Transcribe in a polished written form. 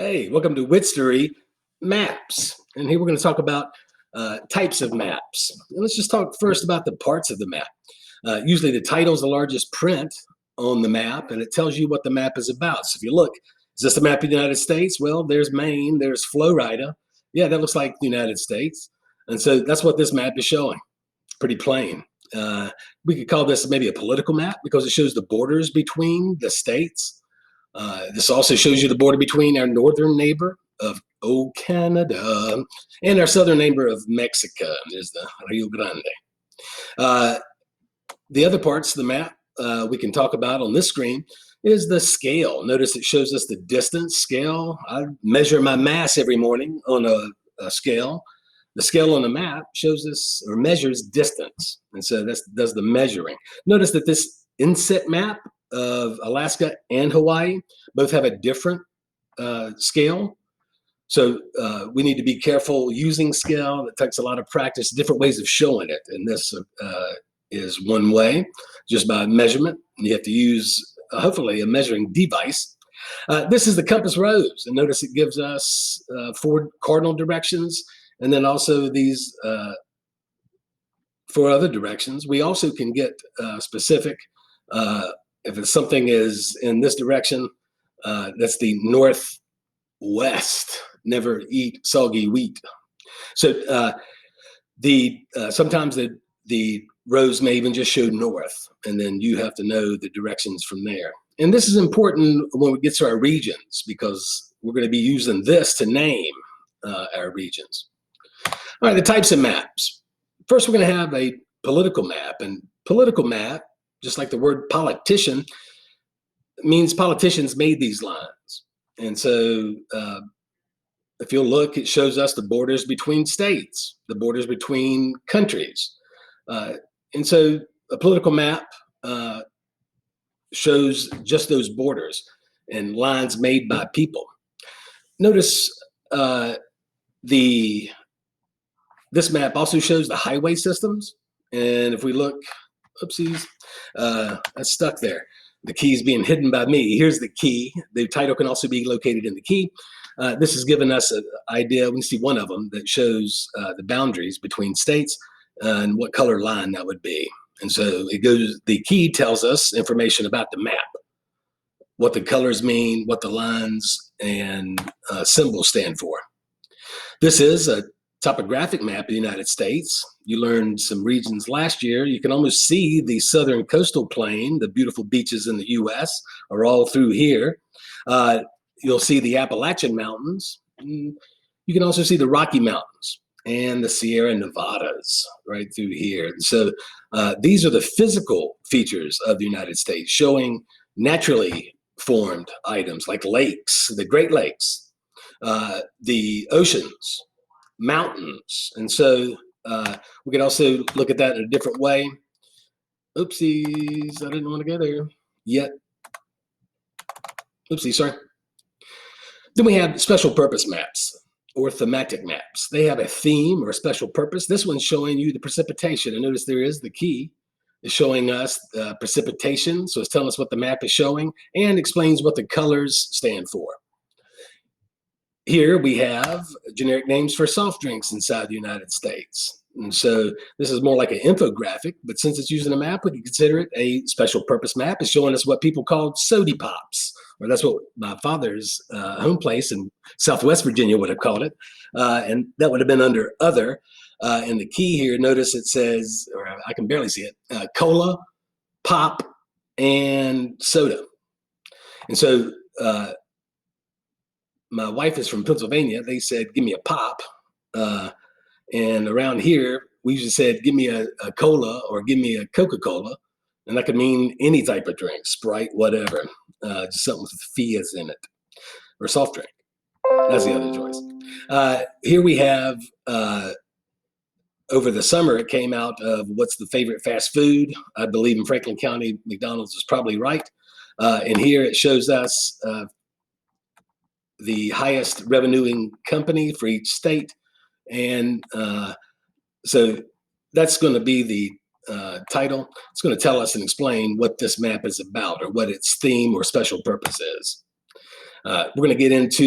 Hey, welcome to Whittstory Maps. And here we're going to talk about types of maps. And let's just talk first about the parts of the map. Usually the title is the largest print on the map, and it tells you what the map is about. So if you look, is this the map of the United States? Well, there's Maine, there's Florida. Yeah, that looks like the United States. And so that's what this map is showing. Pretty plain. We could call this maybe a political map because it shows the borders between the states. This also shows you the border between our northern neighbor of Canada and our southern neighbor of Mexico. There's the Rio Grande. The other parts of the map we can talk about on this screen is the scale. Notice it shows us the distance scale. I measure my mass every morning on a scale. The scale on the map shows us or measures distance. And so that does the measuring. Notice that this inset map of Alaska and Hawaii both have a different scale. So we need to be careful using scale. It takes a lot of practice, different ways of showing it. And this is one way, just by measurement. You have to use, hopefully, a measuring device. This is the compass rose. And notice it gives us 4 cardinal directions. And then also these 4 other directions. We also can get specific. If it's something is in this direction, that's the northwest. Never eat soggy wheat. So sometimes the rows may even just show north, and then you have to know the directions from there. And this is important when we get to our regions because we're going to be using this to name our regions. All right, the types of maps. First, we're going to have a political map, and political map, just like the word politician, means politicians made these lines. And so if you'll look, it shows us the borders between states, the borders between countries. And so a political map shows just those borders and lines made by people. Notice this map also shows the highway systems. And if we look, oopsies, that's stuck there. The key is being hidden by me. Here's the key. The title can also be located in the key. This has given us an idea. We can see one of them that shows the boundaries between states and what color line that would be. And so it goes, the key tells us information about the map, what the colors mean, what the lines and symbols stand for. This is a topographic map of the United States. You learned some regions last year. You can almost see the southern coastal plain. The beautiful beaches in the US are all through here. You'll see the Appalachian Mountains. You can also see the Rocky Mountains and the Sierra Nevadas right through here. So these are the physical features of the United States, showing naturally formed items like lakes, the Great Lakes, the oceans, mountains. And so we can also look at that in a different way. Oopsies, I didn't want to go there yet. Oopsies, sorry. Then we have special purpose maps or thematic maps. They have a theme or a special purpose. This one's showing you the precipitation. And notice there is the key. It's showing us precipitation. So it's telling us what the map is showing and explains what the colors stand for. Here we have generic names for soft drinks inside the United States. And so this is more like an infographic, but since it's using a map, we can consider it a special purpose map. It's showing us what people called sody pops, or that's what my father's home place in Southwest Virginia would have called it. And that would have been under other. And the key here, notice it says, or I can barely see it, cola, pop, and soda. And so my wife is from Pennsylvania. They said, give me a pop. And around here, we usually said, give me a cola or give me a Coca-Cola. And that could mean any type of drink, Sprite, whatever. Just something with Fia's in it. Or soft drink. That's the other choice. Here we have, over the summer, it came out of what's the favorite fast food. I believe in Franklin County, McDonald's is probably right. And here it shows us the highest revenuing company for each state. And so that's going to be the title. It's going to tell us and explain what this map is about or what its theme or special purpose is. We're going to get into